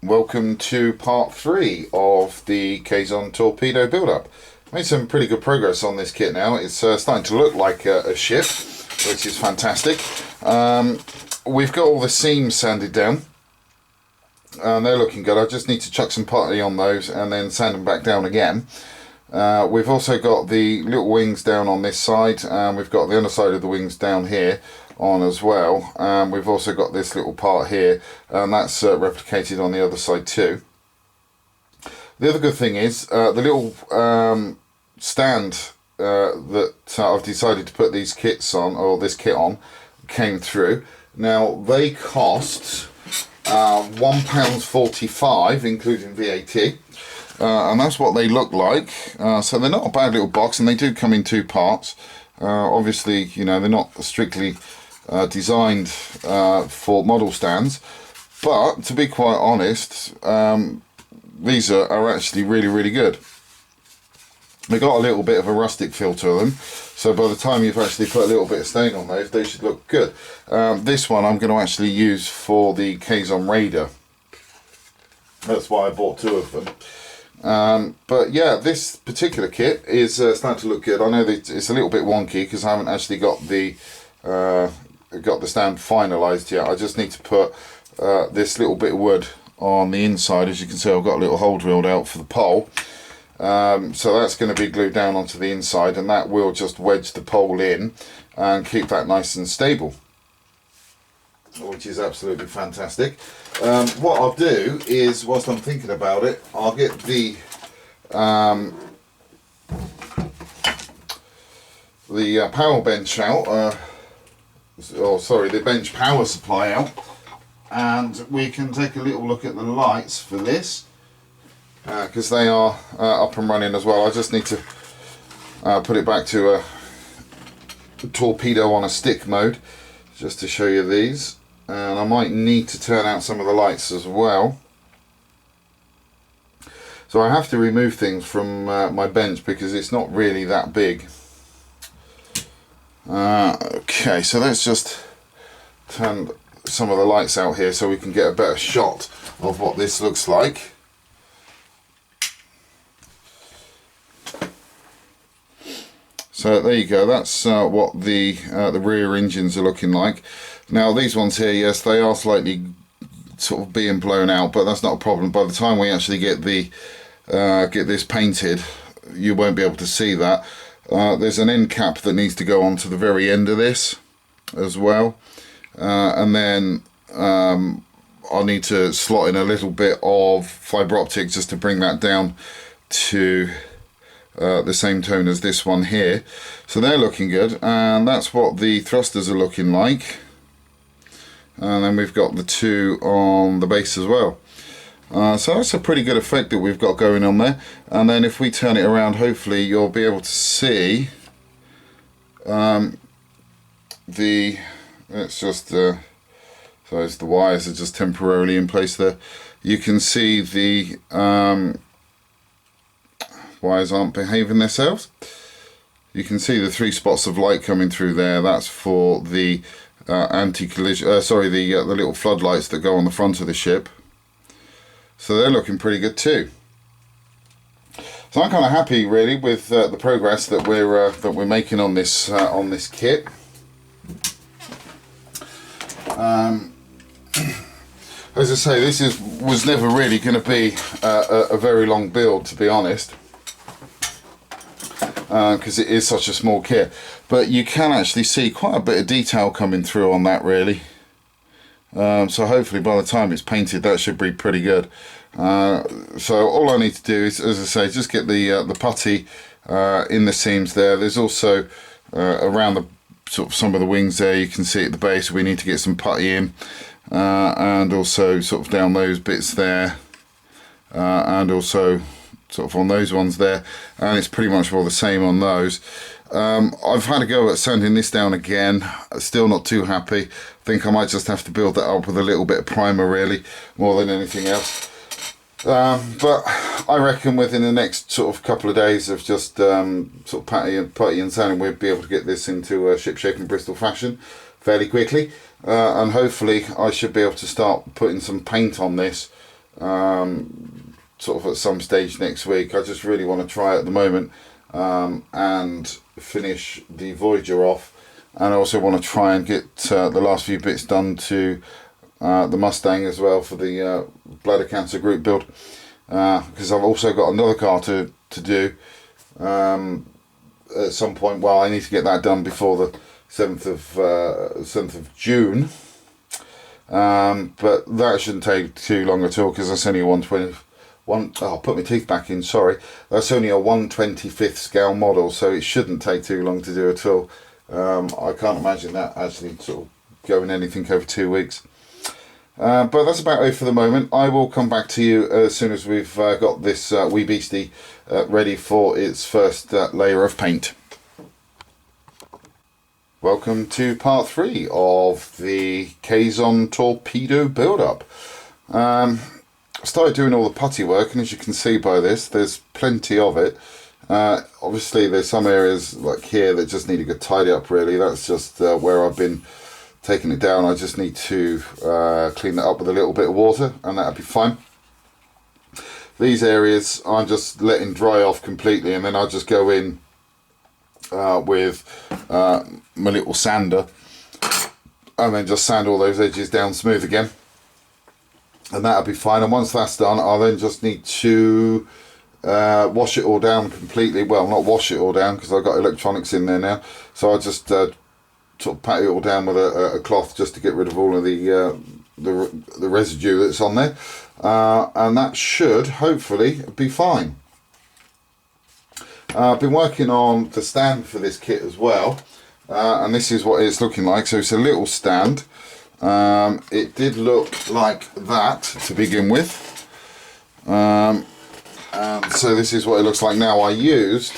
welcome to part 3 of the Kazon Torpedo build-up. Made some pretty good progress on this kit now. It's starting to look like a ship, which is fantastic. We've got all the seams sanded down and they're looking good. I just need to chuck some putty on those and then sand them back down again. We've also got the little wings down on this side, and we've got the underside of the wings down here on as well. We've also got this little part here, and that's replicated on the other side too. The other good thing is the little stand that I've decided to put these kits on, or this kit on, came through. Now they cost £1.45 including VAT. And that's what they look like. So they're not a bad little box, and they do come in 2 parts. Obviously, you know, they're not strictly designed for model stands, but to be quite honest, these are actually really good. They got a little bit of a rustic feel to them, so by the time you've actually put a little bit of stain on those, they should look good. This one I'm going to actually use for the Kazon Raider. That's why I bought 2 of them. But yeah, this particular kit is starting to look good. I know that it's a little bit wonky because I haven't actually got the stand finalised yet. I just need to put this little bit of wood on the inside. As you can see, I've got a little hole drilled out for the pole. So that's going to be glued down onto the inside, and that will just wedge the pole in and keep that nice and stable, which is absolutely fantastic. What I'll do is, whilst I'm thinking about it, I'll get the power bench out, the bench power supply out, and we can take a little look at the lights for this, because they are up and running as well. I just need to put it back to a torpedo on a stick mode, just to show you these. And I might need to turn out some of the lights as well. So I have to remove things from my bench because it's not really that big. Okay, so let's just turn some of the lights out here so we can get a better shot of what this looks like. So there you go, that's what the rear engines are looking like. Now these ones here, yes, they are slightly sort of being blown out, but that's not a problem. By the time we actually get this painted, you won't be able to see that. There's an end cap that needs to go on to the very end of this as well, and then I'll need to slot in a little bit of fibre optic just to bring that down to the same tone as this one here. So they're looking good, and that's what the thrusters are looking like. And then we've got the 2 on the base as well. So that's a pretty good effect that we've got going on there. And then if we turn it around, hopefully you'll be able to see let's just so as the wires are just temporarily in place there, you can see the wires aren't behaving themselves. You can see the 3 spots of light coming through there. That's for the anti-collision, the little floodlights that go on the front of the ship. So they're looking pretty good too. So I'm kind of happy really with the progress that we're making on this kit. As I say, this was never really going to be a very long build, to be honest, because it is such a small kit. But you can actually see quite a bit of detail coming through on that really. So hopefully by the time it's painted, that should be pretty good. So all I need to do is, as I say, just get the putty in the seams there. There's also around the sort of some of the wings there, you can see at the base we need to get some putty in, and also sort of down those bits there, and also sort of on those ones there, and it's pretty much all the same on those. I've had a go at sanding this down again, still not too happy. I think I might just have to build that up with a little bit of primer really, more than anything else. But I reckon within the next sort of couple of days of just sort of putty and sanding, we'll be able to get this into a ship-shape and Bristol fashion fairly quickly, and hopefully I should be able to start putting some paint on this sort of at some stage next week. I just really want to try it at the moment, and finish the Voyager off, and I also want to try and get the last few bits done to the Mustang as well for the bladder cancer group build, because I've also got another car to do at some point. Well, I need to get that done before the 7th of June, but that shouldn't take too long at all, because that's only a 120. I'll put my teeth back in, sorry. That's only a 1/25th scale model, so it shouldn't take too long to do at all. I can't imagine that actually sort of going anything over 2 weeks. But that's about it for the moment. I will come back to you as soon as we've got this wee beastie ready for its first layer of paint. Welcome to part 3 of the Kazon Torpedo build-up. I started doing all the putty work, and as you can see by this, there's plenty of it. Obviously there's some areas like here that just need to get tidy up really. That's just where I've been taking it down. I just need to clean that up with a little bit of water, and that'll be fine. These areas I'm just letting dry off completely, and then I'll just go in with my little sander, and then just sand all those edges down smooth again, and that'll be fine. And once that's done, I'll then just need to wash it all down completely. Well, not wash it all down, because I've got electronics in there now, so I'll just sort of pat it all down with a cloth, just to get rid of all of the residue that's on there, and that should hopefully be fine. I've been working on the stand for this kit as well, and this is what it's looking like. So it's a little stand. It did look like that to begin with, and so this is what it looks like now. I used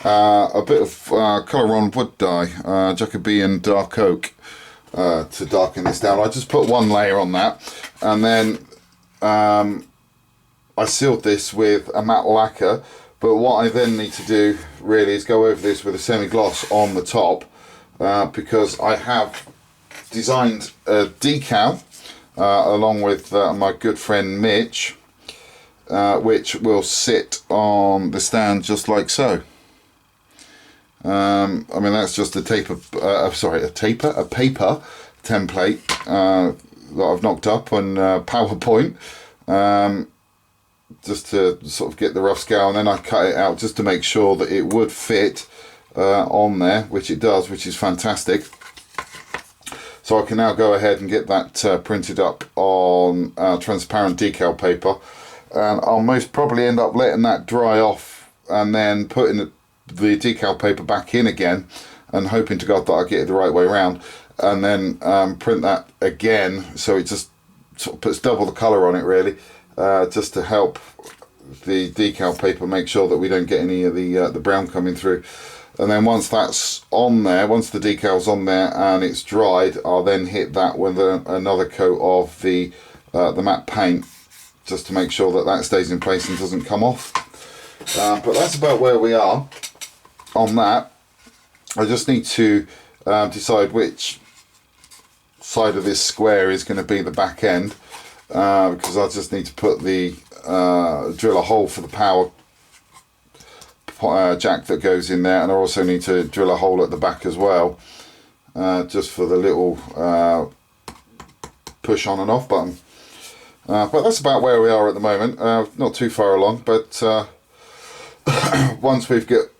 a bit of colour on wood dye, Jacobean dark oak, to darken this down. I just put one layer on that, and then I sealed this with a matte lacquer. But what I then need to do really is go over this with a semi-gloss on the top, because I have designed a decal along with my good friend Mitch, which will sit on the stand just like so. I mean, that's just a paper template that I've knocked up on PowerPoint, just to sort of get the rough scale, and then I cut it out just to make sure that it would fit on there, which it does, which is fantastic. So I can now go ahead and get that printed up on transparent decal paper, and I'll most probably end up letting that dry off and then putting the decal paper back in again, and hoping to God that I get it the right way around, and then print that again, so it just sort of puts double the colour on it really, just to help the decal paper make sure that we don't get any of the brown coming through. And then once that's on there, once the decal's on there and it's dried, I'll then hit that with another coat of the matte paint, just to make sure that that stays in place and doesn't come off. But that's about where we are on that. I just need to decide which side of this square is going to be the back end, because I just need to put the drill a hole for the power jack that goes in there, and I also need to drill a hole at the back as well, just for the little push on and off button. But that's about where we are at the moment. Not too far along, but once we've got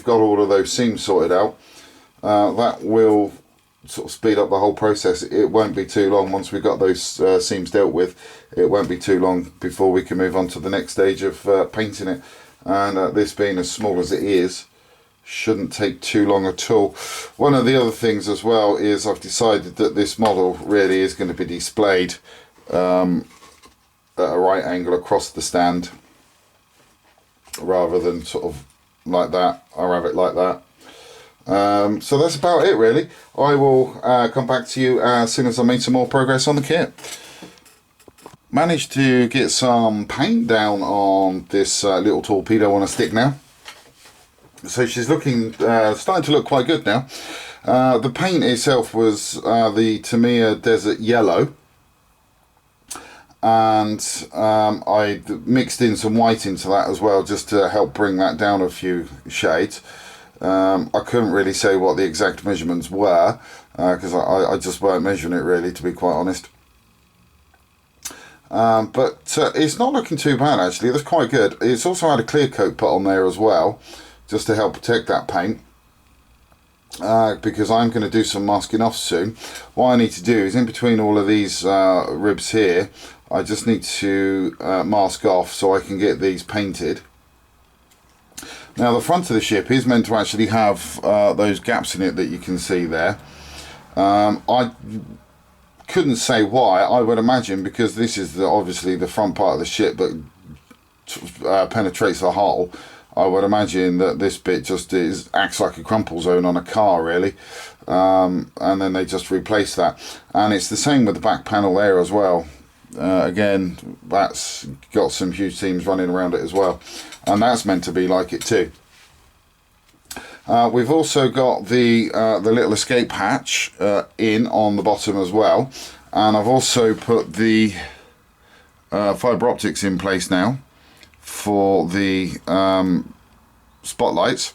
all of those seams sorted out, that will sort of speed up the whole process. It won't be too long. Once we've got those seams dealt with, it won't be too long before we can move on to the next stage of painting it. And this being as small as it is, shouldn't take too long at all. One of the other things as well is I've decided that this model really is going to be displayed at a right angle across the stand, rather than sort of like that. I'll have it like that. So that's about it really. I will come back to you as soon as I made some more progress on the kit. Managed to get some paint down on this little torpedo on a stick now. So she's looking, starting to look quite good now. The paint itself was the Tamiya Desert Yellow. and I mixed in some white into that as well, just to help bring that down a few shades. I couldn't really say what the exact measurements were, because I just weren't measuring it really, to be quite honest. But it's not looking too bad actually. That's quite good. It's also had a clear coat put on there as well, just to help protect that paint, because I'm going to do some masking off soon. What I need to do is, in between all of these ribs here, I just need to mask off so I can get these painted. Now the front of the ship is meant to actually have those gaps in it that you can see there. I couldn't say why. I would imagine because this is obviously the front part of the ship that penetrates the hull. I would imagine that this bit just acts like a crumple zone on a car really, and then they just replace that. And it's the same with the back panel there as well. Again, that's got some huge seams running around it as well, and that's meant to be like it too. We've also got the little escape hatch in on the bottom as well, and I've also put the fibre optics in place now for the spotlights.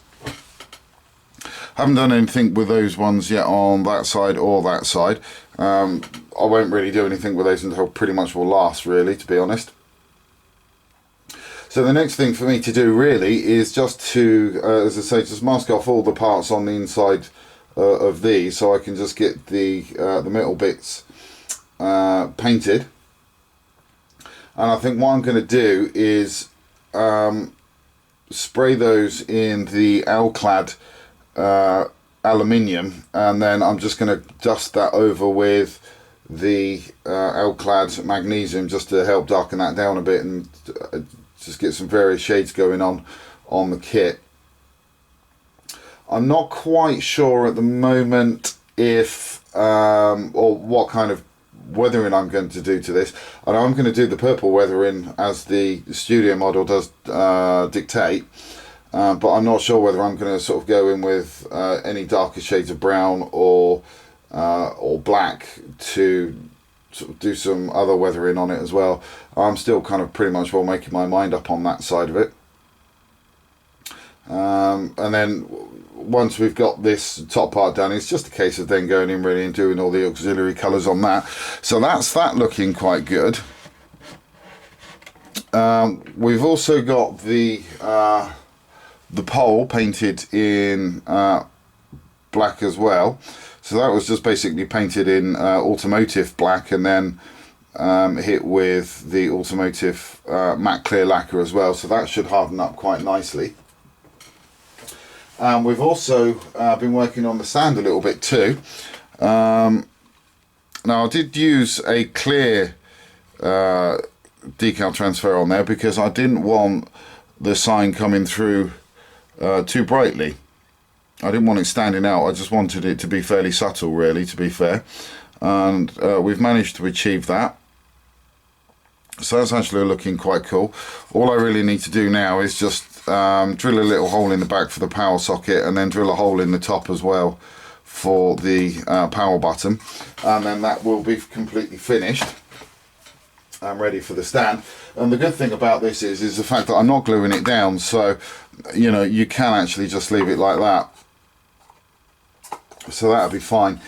Haven't done anything with those ones yet on that side or that side. I won't really do anything with those until pretty much will last really, to be honest. So the next thing for me to do really is just to, as I say, just mask off all the parts on the inside of these, so I can just get the metal bits painted. And I think what I'm going to do is spray those in the L-clad aluminium, and then I'm just going to dust that over with the L-clad magnesium, just to help darken that down a bit and just get some various shades going on the kit. I'm not quite sure at the moment if or what kind of weathering I'm going to do to this. I know I'm going to do the purple weathering as the studio model does dictate, but I'm not sure whether I'm going to sort of go in with any darker shades of brown or black to sort of do some other weathering on it as well. I'm still kind of pretty much making my mind up on that side of it. And then once we've got this top part done, it's just a case of then going in really and doing all the auxiliary colours on that. So that's that looking quite good. We've also got the pole painted in black as well. So that was just basically painted in automotive black, and then hit with the automotive matte clear lacquer as well. So that should harden up quite nicely. We've also been working on the sand a little bit too. Now I did use a clear decal transfer on there because I didn't want the sign coming through too brightly. I didn't want it standing out. I just wanted it to be fairly subtle really, to be fair, and we've managed to achieve that. So that's actually looking quite cool. All I really need to do now is just drill a little hole in the back for the power socket, and then drill a hole in the top as well for the power button, and then that will be completely finished and ready for the stand. And the good thing about this is the fact that I'm not gluing it down, so you know, you can actually just leave it like that, so that'll be fine.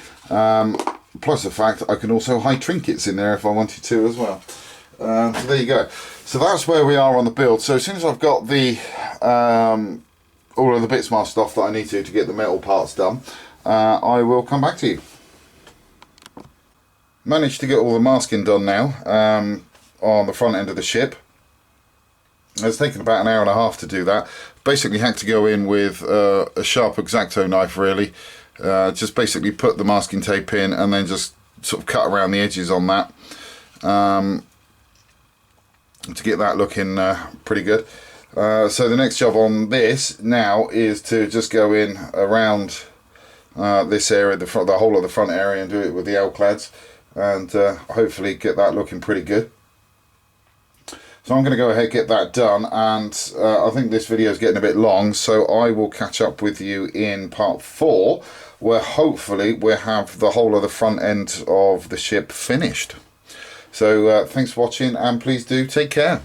Plus the fact I can also hide trinkets in there if I wanted to as well. So there you go. So that's where we are on the build. So as soon as I've got the all of the bits masked off that I need to get the metal parts done, I will come back to you. Managed to get all the masking done now on the front end of the ship. It's taken about an hour and a half to do that. Basically had to go in with a sharp X-Acto knife really. Just basically put the masking tape in and then just sort of cut around the edges on that to get that looking pretty good. So the next job on this now is to just go in around this area, the whole of the front area, and do it with the L-clads, and hopefully get that looking pretty good. So I'm going to go ahead and get that done, and I think this video is getting a bit long, so I will catch up with you in part 4, where hopefully we'll have the whole of the front end of the ship finished. So thanks for watching, and please do take care.